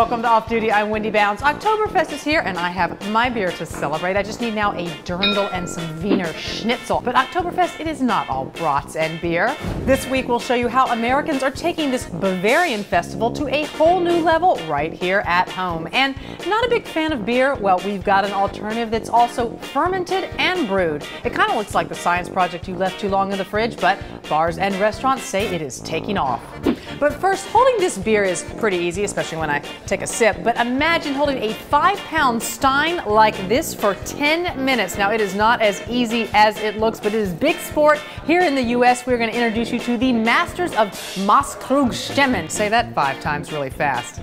welcome to Off Duty. I'm Wendy Bounds. Oktoberfest is here and I have my beer to celebrate. I just need now a dirndl and some Wiener Schnitzel. But Oktoberfest, it is not all brats and beer. This week we'll show you how Americans are taking this Bavarian festival to a whole new level right here at home. And not a big fan of beer? Well, we've got an alternative that's also fermented and brewed. It kind of looks like the science project you left too long in the fridge, but bars and restaurants say it is taking off. But first, holding this beer is pretty easy, especially when I take a sip, but imagine holding a 5-pound stein like this for 10 minutes. Now, it is not as easy as it looks, but it is big sport. Here in the US, we're going to introduce you to the masters of Masskrugstemmen. Say that 5 times really fast.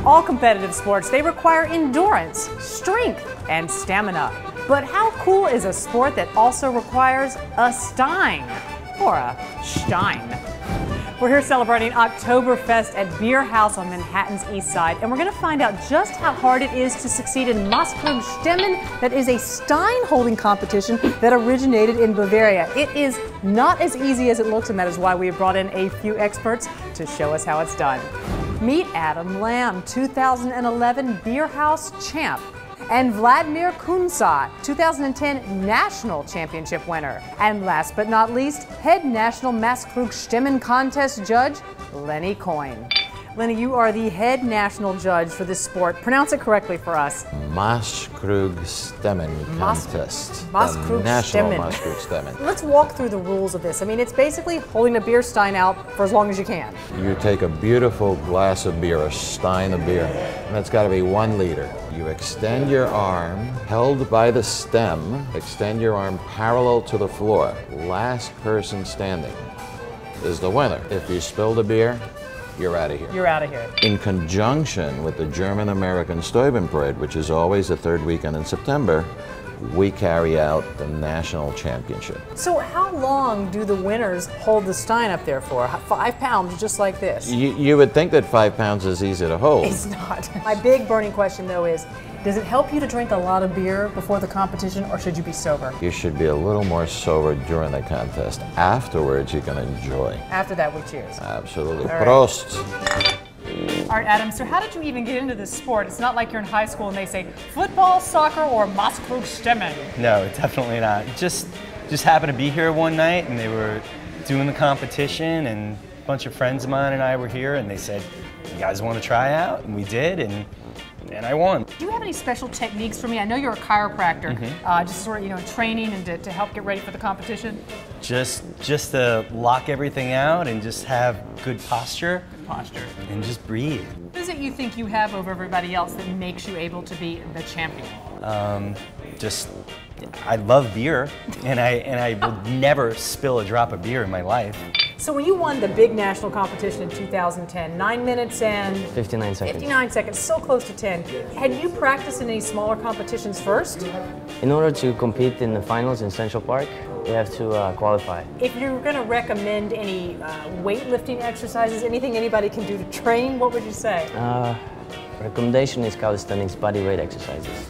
All competitive sports, they require endurance, strength, and stamina. But how cool is a sport that also requires a stein, or a stein? We're here celebrating Oktoberfest at Bierhaus on Manhattan's East Side, and we're going to find out just how hard it is to succeed in Masskrugstemmen, that is a stein-holding competition that originated in Bavaria. It is not as easy as it looks, and that is why we have brought in a few experts to show us how it's done. Meet Adam Lamb, 2011 Bierhaus champ, and Vladimir Kunca, 2010 National Championship winner. And last but not least, head National Masskrugstemmen contest judge, Lenny Coyne. Lenny, you are the head national judge for this sport. Pronounce it correctly for us. Masskrugstemmen contest. Masskrugstemmen. National Masskrugstemmen. Let's walk through the rules of this. I mean, it's basically holding a beer stein out for as long as you can. You take a beautiful glass of beer, a stein of beer, and it's got to be 1 liter. You extend your arm, held by the stem, extend your arm parallel to the floor. Last person standing is the winner. If you spill the beer, you're out of here. You're out of here. In conjunction with the German-American Oktoberfest, which is always the 3rd weekend in September, we carry out the national championship. So how long do the winners hold the stein up there for? 5 pounds, just like this? You would think that 5 pounds is easy to hold. It's not. My big burning question, though, is does it help you to drink a lot of beer before the competition, or should you be sober? You should be a little more sober during the contest. Afterwards, you can enjoy. After that, we cheers. Absolutely. All right. Prost. All right, Adam, so how did you even get into this sport? It's not like you're in high school and they say football, soccer, or Masskrugstemmen. No, definitely not. Just happened to be here one night and they were doing the competition and a bunch of friends of mine and I were here and they said, you guys want to try out? And we did, and I won. Do you have any special techniques for me? I know you're a chiropractor, just sort of, training and to help get ready for the competition. Just to lock everything out and just have good posture. And just breathe. What is it you think you have over everybody else that makes you able to be the champion? I love beer, and I would never spill a drop of beer in my life. So when you won the big national competition in 2010, 9 minutes and 59 seconds. 59 seconds, so close to 10. Had you practiced in any smaller competitions first? In order to compete in the finals in Central Park, you have to qualify. If you're going to recommend any weightlifting exercises, anything anybody can do to train, what would you say? Recommendation is calisthenics body weight exercises.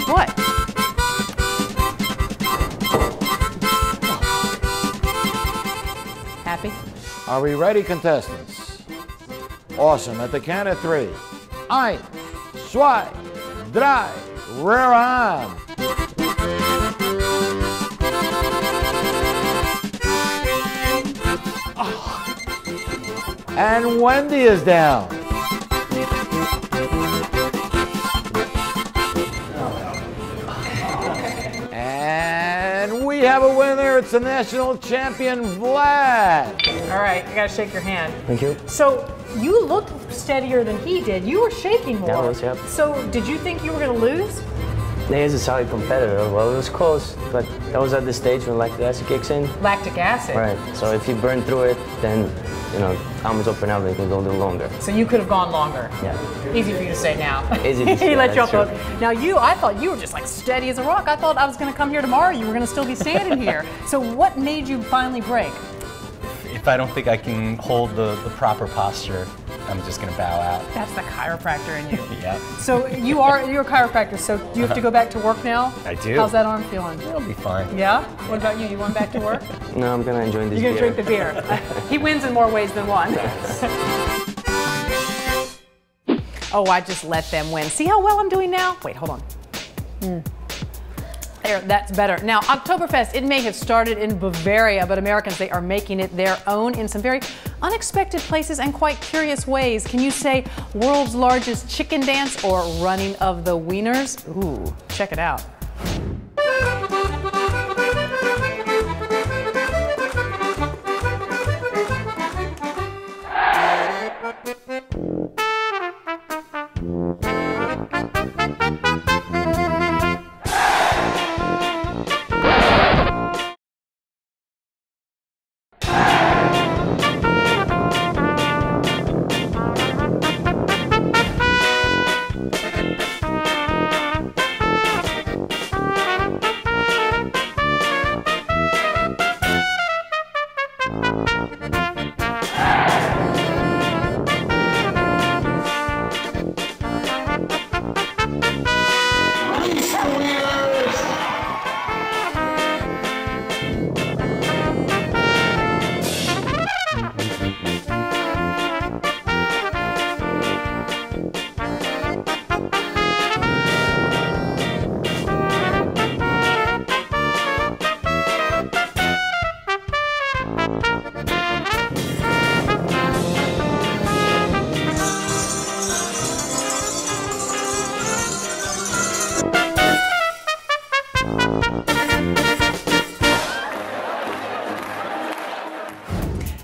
What? Happy? Are we ready, contestants? Awesome. At the count of 3. 1, 2, 3, rear on. And Wendy is down. And we have a winner. It's the national champion, Vlad. All right, I gotta shake your hand. Thank you. So you looked steadier than he did. You were shaking more. Yeah, I was, yep. So did you think you were gonna lose? He is a solid competitor. Well, it was close, but that was at the stage when lactic acid kicks in. Lactic acid? Right. So if you burn through it, then, thumbs up and out, you can go a little longer. So you could have gone longer? Yeah. Easy for you to say now. Easy to say, He let you off that's the hook. Now I thought you were just like steady as a rock. I thought I was going to come here tomorrow. You were going to still be standing here. So what made you finally break? if I don't think I can hold the proper posture, I'm just gonna bow out. That's the chiropractor in you. Yeah. So you're a chiropractor, so do you have to go back to work now? I do. How's that arm feeling? It'll be fine. Yeah? What about you? You going back to work? No, I'm gonna enjoy this You're beer. gonna drink the beer. He wins in more ways than one. Oh, I just let them win. See how well I'm doing now? Wait, hold on. There, that's better. Now, Oktoberfest, it may have started in Bavaria, but Americans, they are making it their own in some very unexpected places and quite curious ways. Can you say world's largest chicken dance or running of the wieners? Ooh, check it out.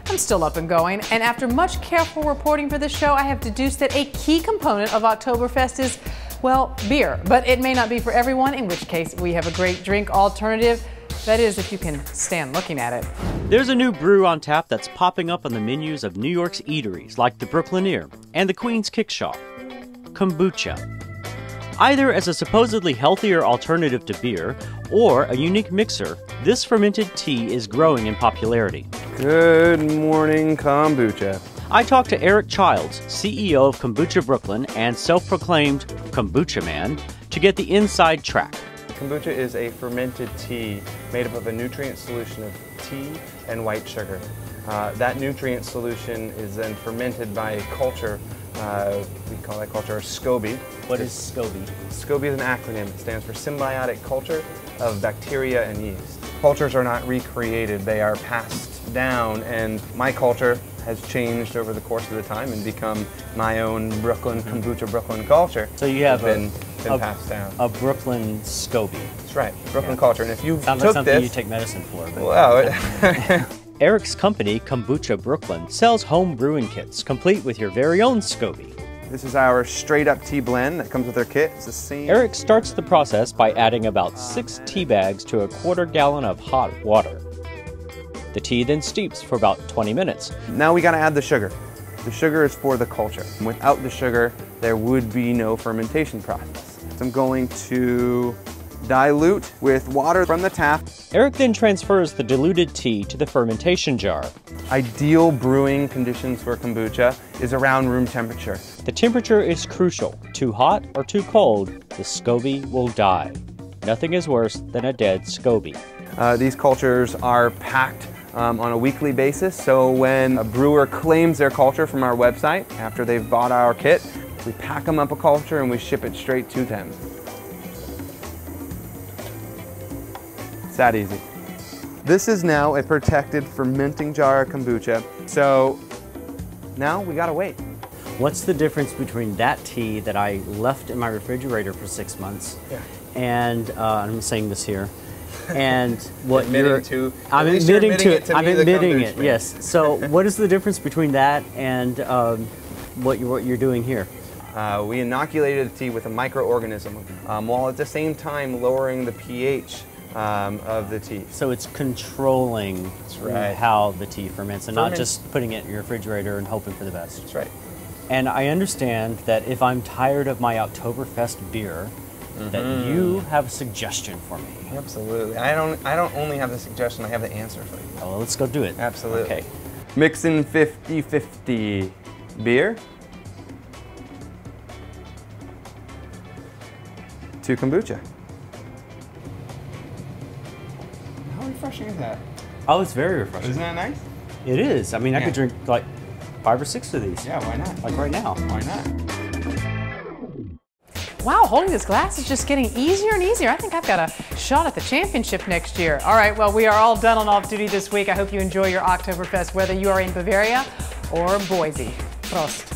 I'm still up and going, and after much careful reporting for this show, I have deduced that a key component of Oktoberfest is, well, beer. But it may not be for everyone, in which case we have a great drink alternative. That is, if you can stand looking at it. There's a new brew on tap that's popping up on the menus of New York's eateries, like the Brooklyneer and the Queen's Kickshaw. Kombucha. Either as a supposedly healthier alternative to beer, or a unique mixer, this fermented tea is growing in popularity. Good morning, Kombucha. I talked to Eric Childs, CEO of Kombucha Brooklyn and self-proclaimed Kombucha Man, to get the inside track. Kombucha is a fermented tea made up of a nutrient solution of tea and white sugar. That nutrient solution is then fermented by a culture. We call that culture SCOBY. What is SCOBY? SCOBY is an acronym. It stands for Symbiotic Culture of Bacteria and Yeast. Cultures are not recreated, they are passed down, and my culture has changed over the course of the time and become my own Brooklyn Kombucha Brooklyn culture. So you have been passed down. A Brooklyn SCOBY. That's right, Brooklyn culture. And if you Sounds took like something this, you take medicine for. But well, Eric's company, Kombucha Brooklyn, sells home brewing kits, complete with your very own SCOBY. this is our straight up tea blend that comes with our kit. It's the same. Eric starts the process by adding about 6 tea bags to a quarter gallon of hot water. The tea then steeps for about 20 minutes. Now we gotta add the sugar. The sugar is for the culture. Without the sugar, there would be no fermentation process. So I'm going to dilute with water from the tap. Eric then transfers the diluted tea to the fermentation jar. Ideal brewing conditions for kombucha is around room temperature. The temperature is crucial. Too hot or too cold, the SCOBY will die. Nothing is worse than a dead SCOBY. These cultures are packed on a weekly basis, so when a brewer claims their culture from our website, after they've bought our kit, we pack them up a culture and we ship it straight to them. It's that easy. This is now a protected fermenting jar of kombucha, so now we gotta wait. What's the difference between that tea that I left in my refrigerator for 6 months, and I'm saying this here, and what you're I'm admitting it. Yes. So what is the difference between that and what you're doing here? We inoculated the tea with a microorganism, while at the same time lowering the pH of the tea. So it's controlling how the tea ferments and not just putting it in your refrigerator and hoping for the best. That's right. And I understand that if I'm tired of my Oktoberfest beer, that you have a suggestion for me. Absolutely. I don't only have the suggestion, I have the answer for you. Oh, well, let's go do it. Absolutely. Okay. Mixing 50-50 beer to kombucha. How refreshing is that? Oh, it's very refreshing. Isn't that nice? It is. I mean, I Yeah. could drink like 5 or 6 of these. Yeah, why not? Like right now. Why not? Wow, holding this glass is just getting easier and easier. I think I've got a shot at the championship next year. All right, well, we are all done on off duty this week. I hope you enjoy your Oktoberfest, whether you are in Bavaria or Boise. Prost.